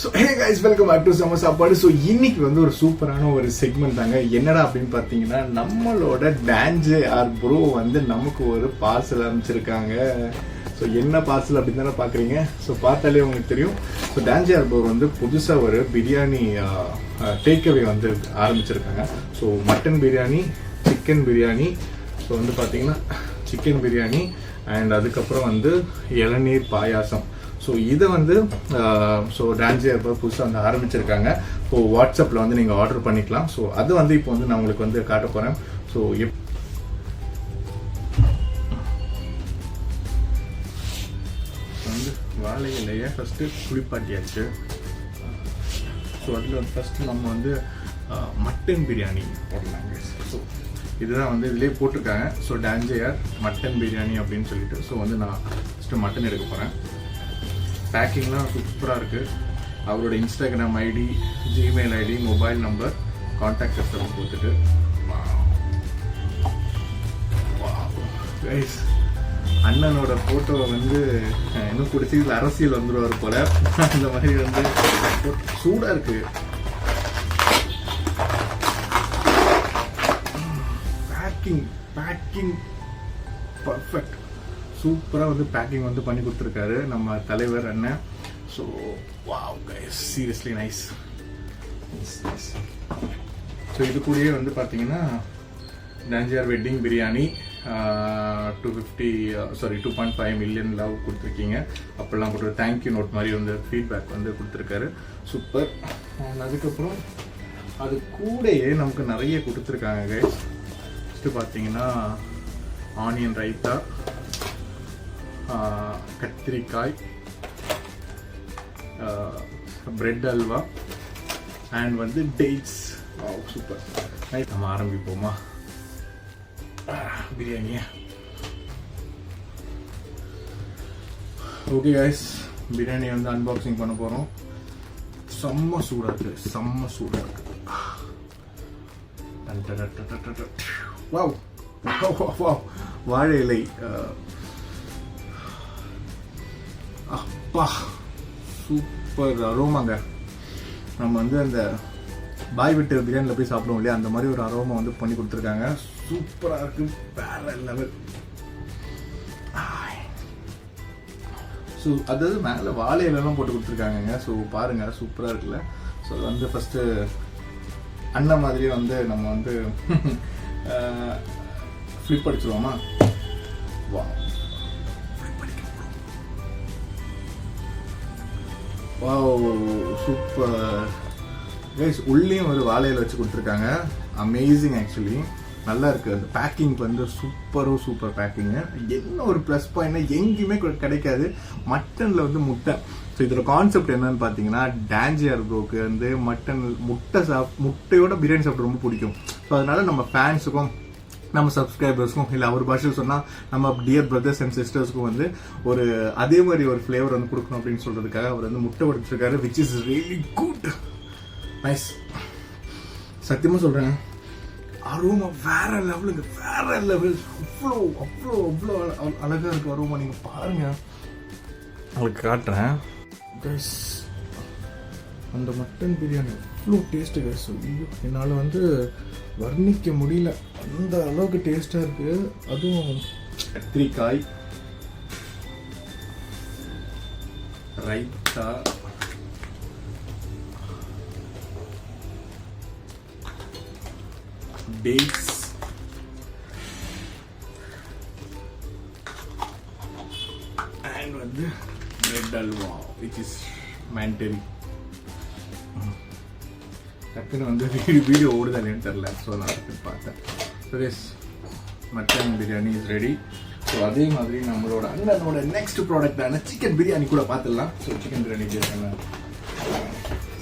So hey guys, welcome back to Summer சாப்பாடு. So இன்னைக்கு வந்து ஒரு சூப்பரான ஒரு செக்மெண்ட் தாங்க. என்னடா அப்படின்னு பார்த்தீங்கன்னா, நம்மளோட டான்ஜே ஆர் ப்ரோ வந்து நமக்கு ஒரு பார்சல் அனுப்பிச்சிருக்காங்க. ஸோ என்ன பார்சல் அப்படின்னு தானே பார்க்குறீங்க. ஸோ பார்த்தாலே உங்களுக்கு தெரியும். ஸோ டான்ஜே ஆர் ப்ரோ வந்து புதுசாக ஒரு பிரியாணி டேக்அவே வந்து ஆரம்பிச்சிருக்காங்க. So mutton biryani, chicken biryani, so வந்து பார்த்தீங்கன்னா சிக்கன் பிரியாணி அண்ட் அதுக்கப்புறம் வந்து இளநீர் பாயாசம். ஸோ இதை வந்து ஸோ டான்ஜே புதுசாக வந்து ஆரம்பிச்சிருக்காங்க. ஸோ வாட்ஸ்அப்பில் வந்து நீங்கள் ஆர்டர் பண்ணிக்கலாம். ஸோ அது வந்து இப்போ வந்து நான் உங்களுக்கு வந்து காட்ட போகிறேன். ஸோ வந்து வாழை இலையை ஃபஸ்ட்டு குளிப்பாட்டியாச்சு. ஸோ அதில் வந்து ஃபஸ்ட்டு நம்ம வந்து மட்டன் பிரியாணி போடலாங்க. ஸோ இதுதான் வந்து இதிலே போட்டிருக்காங்க. ஸோ டான்ஜேஆர் மட்டன் பிரியாணி அப்படின்னு சொல்லிட்டு. ஸோ வந்து நான் ஃபஸ்ட்டு மட்டன் எடுக்க போகிறேன். பேக்கிங்லாம் சூப்பராக இருக்குது. அவரோட Instagram ID, Gmail ID, mobile number, contact எல்லாம் கொடுத்துட்டு அண்ணனோட ஃபோட்டோவை வந்து இன்னும் பிடிச்சி இதில் அரசியல் வந்துடுவார் போல. அந்த மாதிரி வந்து சூடாக இருக்குது. Packing perfect. சூப்பராக வந்து பேக்கிங் வந்து பண்ணி கொடுத்துருக்காரு நம்ம தலைவர் அண்ணன். So wow guys, seriously nice. So இது கூடயே வந்து பார்த்தீங்கன்னா டான்ஜேஆர் வெட்டிங் பிரியாணி 2.5 மில்லியன் லவ் கொடுத்துருக்கீங்க. அப்பெல்லாம் கொடுத்து தேங்க்யூ நோட் மாதிரி வந்து ஃபீட்பேக் வந்து கொடுத்துருக்காரு. சூப்பர். அதுக்கப்புறம் அது கூடயே நமக்கு நிறைய கொடுத்துருக்காங்க கைஸ். ஃபஸ்ட்டு பார்த்தீங்கன்னா ஆனியன் ரைத்தா, கத்திரிக்காய், பிரெட் அல்வா அண்ட் வந்து டேட்ஸ். சூப்பர். நம்ம ஆரம்பிப்போமா பிரியாணியை? ஓகே கைஸ், பிரியாணி வந்து அன்பாக்சிங் பண்ண போகிறோம். செம்ம சூடாக இருக்குது, செம்ம சூடாக இருக்குது. வாவ் வாவ், வாழை இலை. அப்பா சூப்பர் அரோமாங்க. நம்ம வந்து அந்த பாய் விட்டு பிரியாணியில் போய் சாப்பிடுவோம் இல்லையா, அந்த மாதிரி ஒரு அரோமா வந்து பண்ணி கொடுத்துருக்காங்க. சூப்பராக இருக்கு, வேற லெவல். ஸோ அதாவது மேலே வாழை இலைலாம் போட்டு கொடுத்துருக்காங்க. ஸோ பாருங்க, சூப்பராக இருக்குல்ல. ஸோ அது வந்து ஃபஸ்ட்டு அண்ணன் மாதிரியே வந்து நம்ம வந்து ஃப்ளிப் அடிச்சிருவோமா? வா சூப்பர் கைஸ். உள்ளேயும் ஒரு வாழையில வச்சு கொடுத்துருக்காங்க. அமேசிங். ஆக்சுவலி நல்லா இருக்குது. அந்த பேக்கிங் வந்து சூப்பர் பேக்கிங்கு. என்ன ஒரு ப்ளஸ் பாயிண்ட்னா எங்கேயுமே கிடைக்காது மட்டனில் வந்து முட்டை. ஸோ இதோட கான்செப்ட் என்னன்னு பார்த்தீங்கன்னா, டான்ஜேஆர் ப்ரோக்கு வந்து முட்டையோட பிரியாணி சாப்பிட ரொம்ப பிடிக்கும். ஸோ அதனால நம்ம ஃபேன்ஸுக்கும் நம்ம சப்ஸ்கிரைபர்ஸ்க்கும் இல்லை அவர் பாஷையில் சொன்னால் நம்ம டியர் பிரதர்ஸ் அண்ட் சிஸ்டர்ஸ்க்கும் வந்து ஒரு அதே மாதிரி ஒரு ஃப்ளேவர் வந்து கொடுக்கணும் அப்படின்னு சொல்கிறதுக்காக அவர் வந்து முட்டை உடைச்சிருக்காரு. Which is really good, nice. சத்தியமாக சொல்கிறேன், அரோமா வேற லெவலுங்க, வேற லெவல். அவ்வளோ அழகாக இருக்குது அரோமா. நீங்கள் பாருங்கள், உங்களுக்கு காட்டுறேன் கைஸ். அந்த மட்டன் பிரியாணி அவ்வளோ டேஸ்ட்டு கைஸ். ஐயோ, என்னால் வந்து வர்ணிக்க முடியல, அந்த அளவுக்கு டேஸ்டாக இருக்குது. அதுவும் கத்திரிக்காய், ரைத்தா, டேட்ஸ், அண்ட் வந்து bread halwa, which is mandatory. டக்குன்னு வந்து வீடியோ ஓடுதாலேன்னு தெரில. ஸோ நான் டக்குன்னு பார்த்தேன். So yes, mutton biryani is ready. So அதே மாதிரி நம்மளோட அண்ணனோட நெக்ஸ்ட் ப்ராடக்டான சிக்கன் பிரியாணி கூட பார்த்துடலாம். ஸோ சிக்கன் பிரியாணி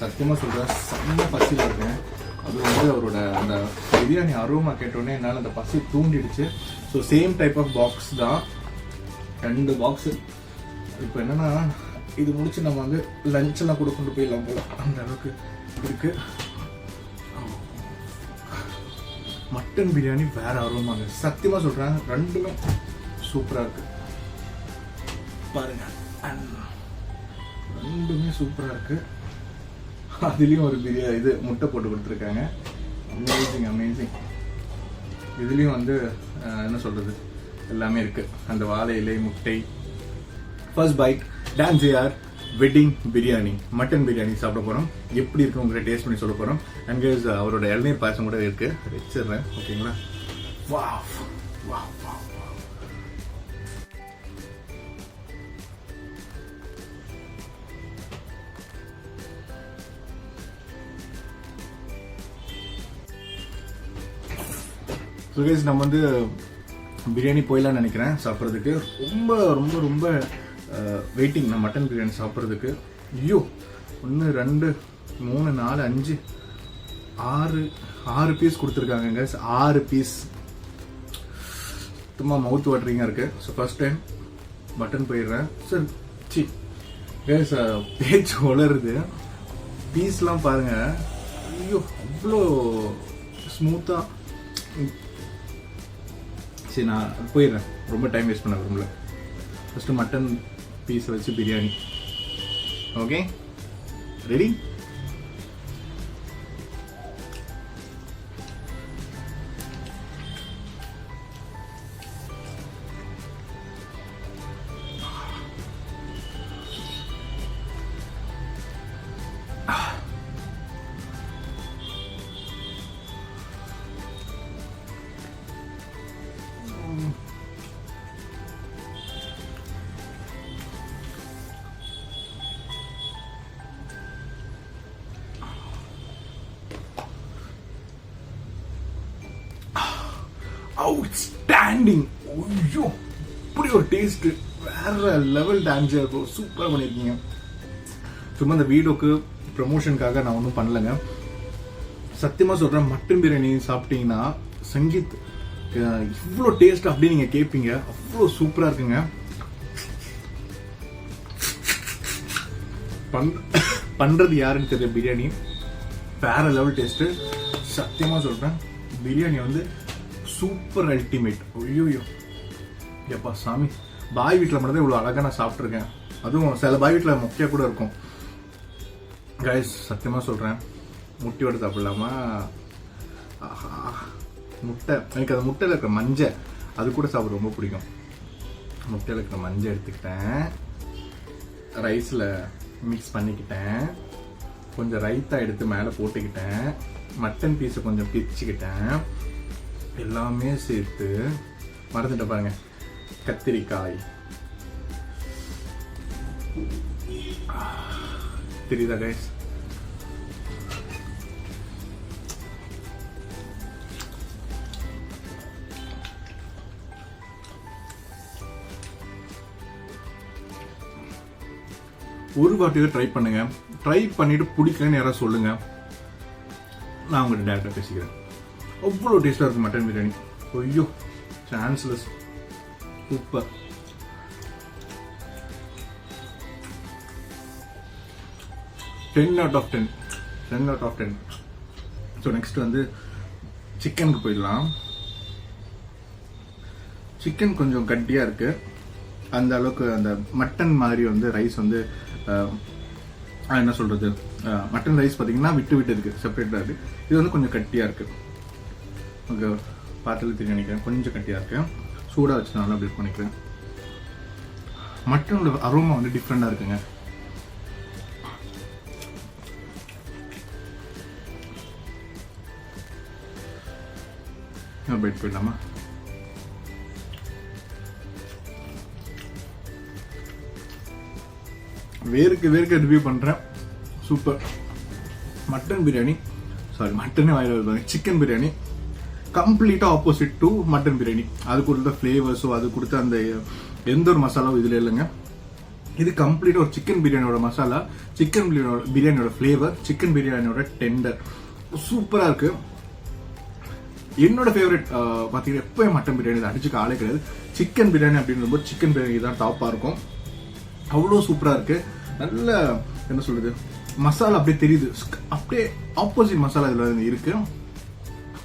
சத்தியமாக சொல்கிறேன், செம்ம பசியில் இருக்கேன். அது வந்து அவரோட அந்த பிரியாணி அரோமா கேட்டோடனே என்னால் அந்த பசி தூண்டிடுச்சு. So same type of box தான், 2 பாக்ஸு. இப்போ என்னென்னா, இது முடிச்சு நம்ம வந்து லஞ்செல்லாம் கூட கொண்டு போயிடலாம் போல, அந்த அளவுக்கு இருக்குது. மட்டன் பிரியாணி வேற அரோமாங்க, சத்தியமாக சொல்கிறேன். ரெண்டுமே சூப்பராக இருக்கு பாருங்க. ரெண்டுமே சூப்பராக இருக்கு. அதுலேயும் ஒரு பிரியாணி இது முட்டை போட்டு கொடுத்துருக்காங்க. Amazing amazing. இதுலேயும் வந்து என்ன சொல்கிறது எல்லாமே இருக்குது. அந்த வாழை இலை, முட்டை. ஃபர்ஸ்ட் பைட் டான்ஸ் ஏஆர் வெட்டிங் பிரியாணி, மட்டன் பிரியாணி சாப்பிட போகிறோம். எப்படி இருக்கு உங்களை டேஸ்ட் பண்ணி சொல்ல போகிறோம். அண்ட் கைஸ் அவரோட இளநீர் பாயசம் கூட இருக்குது, அதை வச்சிடுறேன். ஓகேங்களா? Wow wow wow. So guys நம்ம வந்து பிரியாணி போயிடலான்னு நினைக்கிறேன் சாப்பிட்றதுக்கு. ரொம்ப ரொம்ப ரொம்ப வெயிட்டிங் நான் மட்டன் பிரியாணி சாப்பிட்றதுக்கு. ஐயோ 1 2 3 4 5 6 பீஸ் கொடுத்துருக்காங்க கைஸ். 6 பீஸ். சும்மா மவுத் வாட்டரிங்காக இருக்குது. ஸோ ஃபர்ஸ்ட் டைம் மட்டன் போயிடுறேன். சார் சி கைஸ் பேச்சு வளருது. பீஸ்லாம் பாருங்கள். ஐயோ அவ்வளோ ஸ்மூத்தாக. சரி நான் போயிடுறேன், ரொம்ப டைம் வேஸ்ட் பண்ண விரும்பல. ஃபஸ்ட்டு மட்டன் பீஸை வச்சு பிரியாணி. Okay ready? அவுட்ஸ்டாண்டிங். ஐயோ இப்படி ஒரு டேஸ்ட், வேற லெவல் டான்ஸாக இருக்கும். சூப்பராக பண்ணியிருக்கீங்க. சும்மா இந்த வீடியோக்கு ப்ரமோஷனுக்காக நான் ஒன்றும் பண்ணலைங்க. சத்தியமாக சொல்கிறேன், மட்டன் பிரியாணி சாப்பிட்டீங்கன்னா சங்கீத் இவ்வளோ டேஸ்ட் அப்படின்னு நீங்கள் கேட்பீங்க. அவ்வளோ சூப்பராக இருக்குங்க. பண்ணுறது யாருன்னு தெரியல. பிரியாணி வேற லெவல் டேஸ்ட்டு. சத்தியமாக சொல்கிறேன், பிரியாணி வந்து சூப்பர் அல்டிமேட். ஐயோ எப்பா சாமி, பாய் வீட்டில் மட்டும்தான் இவ்வளோ அழகாக நான் சாப்பிட்ருக்கேன். அதுவும் சில பாய் வீட்டில் மொக்கையாக கூட இருக்கும் கைஸ். சத்தியமாக சொல்கிறேன், முட்டை வடை சாப்பிடலாமா? முட்டை, எனக்கு அது முட்டையில் இருக்கிற மஞ்சள் அது கூட சாப்பிட ரொம்ப பிடிக்கும். முட்டையில் இருக்கிற மஞ்சள் எடுத்துக்கிட்டேன், ரைஸில் மிக்ஸ் பண்ணிக்கிட்டேன், கொஞ்சம் ரைத்தா எடுத்து மேலே போட்டுக்கிட்டேன், மட்டன் பீஸை கொஞ்சம் பிச்சுக்கிட்டேன், எல்லாமே சேர்த்து மறந்துட்ட பாருங்க, கத்திரிக்காய் தெரியுதா கைஸ்? ஒரு வாட்டியை ட்ரை பண்ணுங்க. ட்ரை பண்ணிட்டு பிடிக்கலன்னு யாராவது சொல்லுங்க, நான் உங்கள்கிட்ட டேரக்டாக பேசிக்கிறேன். அவ்வளோ டேஸ்டாக இருக்கும் மட்டன் பிரியாணி. ஐயோ chanceless, super. Ten out of ten. So next வந்து சிக்கனுக்கு போயிடலாம். சிக்கன் கொஞ்சம் கட்டியாக இருக்கு. அந்த அளவுக்கு அந்த மட்டன் மாதிரி வந்து ரைஸ் வந்து என்ன சொல்றது, மட்டன் ரைஸ் பார்த்தீங்கன்னா விட்டு இருக்கு, செப்பரேட்டாக இருக்கு. இது வந்து கொஞ்சம் கட்டியாக இருக்கு. ஓகே, பார்த்துல தெரியும் நினைக்கிறேன், கொஞ்சம் கட்டியாக இருக்கு. சூடாக வச்சு நல்லா அப்படி பண்ணிக்கிறேன். மட்டனோட அரோமா வந்து டிஃப்ரெண்டாக இருக்குங்க. பைட் போயிடலாமா? வேர்க்க ரிவ்யூ பண்றேன். சூப்பர் மட்டன் பிரியாணி, சாரி மட்டனே வாயில வருவாங்க. சிக்கன் பிரியாணி கம்ப்ளீட்டா ஆப்போசிட் டு மட்டன் பிரியாணி. அது கொடுத்த ஃபிளேவர்ஸோ, அது கொடுத்த அந்த எந்த ஒரு மசாலாவும் இதுல இல்லைங்க. இது கம்ப்ளீட்டா ஒரு சிக்கன் பிரியாணியோட மசாலா, சிக்கன் பிரியாணியோட ஃபிளேவர், சிக்கன் பிரியாணியோட டெண்டர் சூப்பரா இருக்கு. என்னோட ஃபேவரட் பாத்தீங்கன்னா எப்பயும் மட்டன் பிரியாணி அடிச்சுக்க ஆளே கிடையாது. சிக்கன் பிரியாணி அப்படின்னு சிக்கன் பிரியாணி தான் டாப்பா இருக்கும். அவ்வளோ சூப்பரா இருக்கு. நல்ல என்ன சொல்றது, மசாலா அப்படியே தெரியுது, அப்படியே ஆப்போசிட் மசாலா இதுல இருக்கு.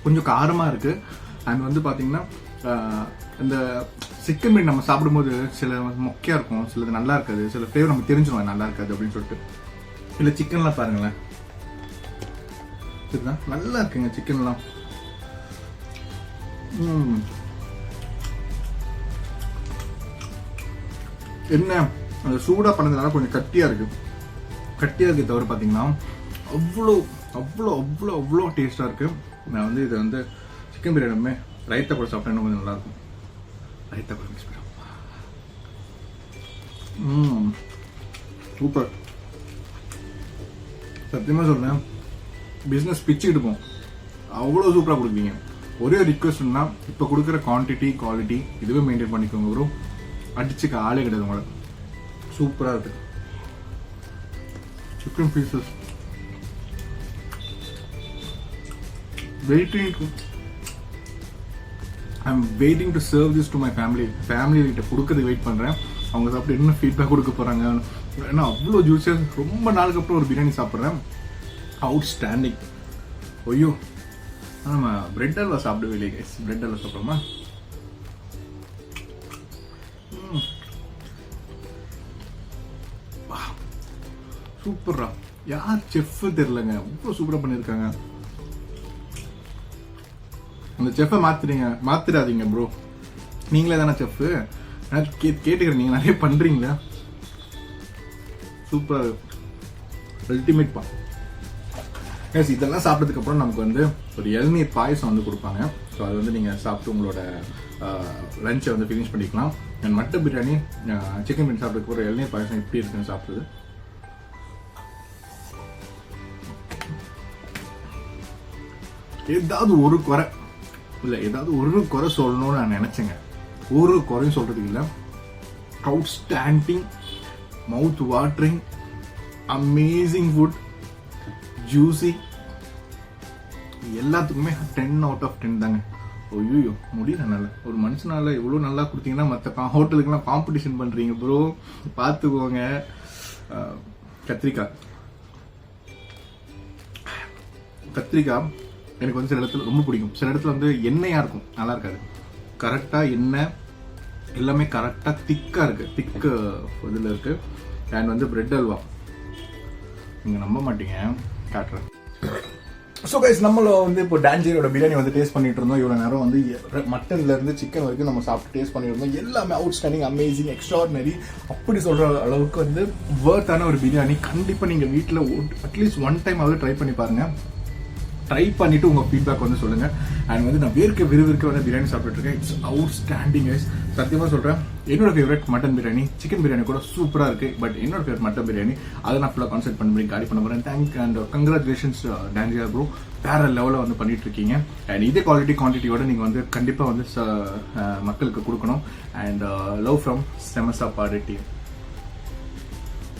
கொஞ்சம் காரமா இருக்கு. அண்ட் வந்து பாத்தீங்கன்னா இந்த சிக்கன் பிரியாணி நம்ம சாப்பிடும்போது சில மொக்கையா இருக்கும், சிலது நல்லா இருக்காது, சில ஃபிளேவர் நமக்கு தெரிஞ்சிடும் நல்லா இருக்காது அப்படின்னு சொல்லிட்டு. இல்ல சிக்கன்லாம் பாருங்களேன், சரிதான் நல்லா இருக்குங்க சிக்கன்லாம். என்ன அந்த சூடா பண்ணதுனால கொஞ்சம் கட்டியா இருக்கு தவிர பாத்தீங்கன்னா அவ்வளோ அவ்வளோ அவ்வளோ அவ்வளோ டேஸ்டா இருக்கு. நான் வந்து இதை வந்து சிக்கன் பிரியாணியுமே ரைத்தா கூட சாப்பிட்டா இன்னும் கொஞ்சம் நல்லா இருக்கும். ரைத்தா கூட மிக்ஸ் பண்ணுவோம். சூப்பர். சத்தியமா சொல்றேன், பிசினஸ் பிச்சுக்கிட்டு போம். அவ்வளோ சூப்பரா கொடுப்பீங்க. ஒரே ரிக்வஸ்ட்னா இப்ப கொடுக்குற குவான்டிட்டி குவாலிட்டி இதுவே மெயின்டைன் பண்ணிக்கோங்க ப்ரோ. அடிச்சுக்க ஆளே கிடையாது உங்களை. சூப்பரா இருக்கு. Chicken pieces waiting to serve this to my family கிட்ட கொடுக்கறது வெயிட் பண்றேன். அவங்க சாப்பிட்டு என்ன ஃபீட்பேக் கொடுக்க போறாங்க. ஏன்னா அவ்வளோ ஜூஸியா ரொம்ப நாளுக்கு அப்புறம் ஒரு பிரியாணி சாப்பிட்றேன். Out standing. ஐயோ நம்ம பிரெட் அல்வா சாப்பிடவே இல்லையே கைஸ். பிரெட் அல்வா சாப்பிட்றோமா? சூப்பரா. யார் செஃப் தெரியலங்க, அவ்வளோ சூப்பரா பண்ணிருக்காங்க. அந்த செஃப்பை மாத்திராதீங்க ப்ரோ. நீங்களே தானே செஃப், கேட்டுக்கிறேன். நீங்க நிறைய பண்றீங்களா? சூப்பர், அல்டிமேட் பா. இதெல்லாம் சாப்பிட்டதுக்கு அப்புறம் நமக்கு வந்து ஒரு இளநீர் பாயசம் வந்து கொடுப்பாங்க. ஸோ அது வந்து நீங்க சாப்பிட்டு உங்களோட லஞ்சை வந்து ஃபினிஷ் பண்ணிக்கலாம். மட்டன் பிரியாணி சிக்கன் பிரியாணி சாப்பிட்டதுக்கு அப்புறம் இளநீர் பாயசம் எப்படி இருக்குன்னு சாப்பிடுது. ஏதாவது ஒரு குறை இல்லை, ஏதாவது ஒரு குறை சொல்லணும்னு நான் நினைச்சேங்க. ஒரு குறையும் சொல்றதுக்கு இல்லை. அவுட்ஸ்டாண்டிங், மவுத் வாட்டரிங், அமேசிங் ஃபுட், ஜூசி, எல்லாத்துக்குமே 10 out of 10 தாங்க. ஐயோ முடியல. நல்லா ஒரு மனுஷனால இவ்வளவு நல்லா கொடுத்தீங்கன்னா மற்ற ஹோட்டலுக்குலாம் காம்படிஷன் பண்றீங்க ப்ரோ, பார்த்துக்கோங்க. கத்திரிக்காய் எனக்கு வந்து சில இடத்துல ரொம்ப பிடிக்கும். சில இடத்துல வந்து எண்ணெயா இருக்கும், நல்லா இருக்காது. கரெக்டா எண்ணெய் எல்லாமே கரெக்டா திக்கா இருக்கு, திக்கு இதுல இருக்கு. அண்ட் வந்து பிரெட் அல்வா நீங்க நம்ப மாட்டீங்க, காட்டுறேன். ஸோ கைஸ், நம்மள வந்து இப்போ டான்ஜியோட பிரியாணி வந்து டேஸ்ட் பண்ணிட்டு இருந்தோம். இவ்வளோ நேரம் வந்து மட்டன்ல இருந்து சிக்கன் வரைக்கும் நம்ம சாப்பிட்டு டேஸ்ட் பண்ணிருந்தோம். எல்லாமே அவுட்ஸ்டாண்டிங், அமேசிங், எக்ஸ்ட்ராடினரி அப்படி சொல்ற அளவுக்கு வந்து வர்த்தான ஒரு பிரியாணி. கண்டிப்பா நீங்க வீட்டில் அட்லீஸ்ட் ஒன் டைம் ஆவது ட்ரை பண்ணி பாருங்க. ட்ரை பண்ணிட்டு உங்க ஃபீட்பேக் வந்து சொல்லுங்க. அண்ட் வந்து நான் விறுவிறுக்க வந்து பிரியாணி சாப்பிட்டு இருக்கேன். It's outstanding guys. சத்தியமா சொல்றேன், என்னோட favourite mutton biryani. Chicken biryani கூட சூப்பரா இருக்கு. பட் என்னோட ஃபேவரட் மட்டன் பிரியாணி. அதை நான் ஃபுல்லா கான்சென்ட் பண்ணி காலி பண்ண போறேன். தேங்க் அண்ட் கங்க்ராச்சுலேஷன்ஸ் டான்ஜியா ப்ரோ. வேற லெவலில் வந்து பண்ணிட்டு இருக்கீங்க. அண்ட் இதே குவாலிட்டி குவான்டிட்டியோட நீங்க வந்து கண்டிப்பா வந்து மக்களுக்கு கொடுக்கணும். அண்ட் லவ் ஃப்ரம் செம சாப்பாடு டீம்.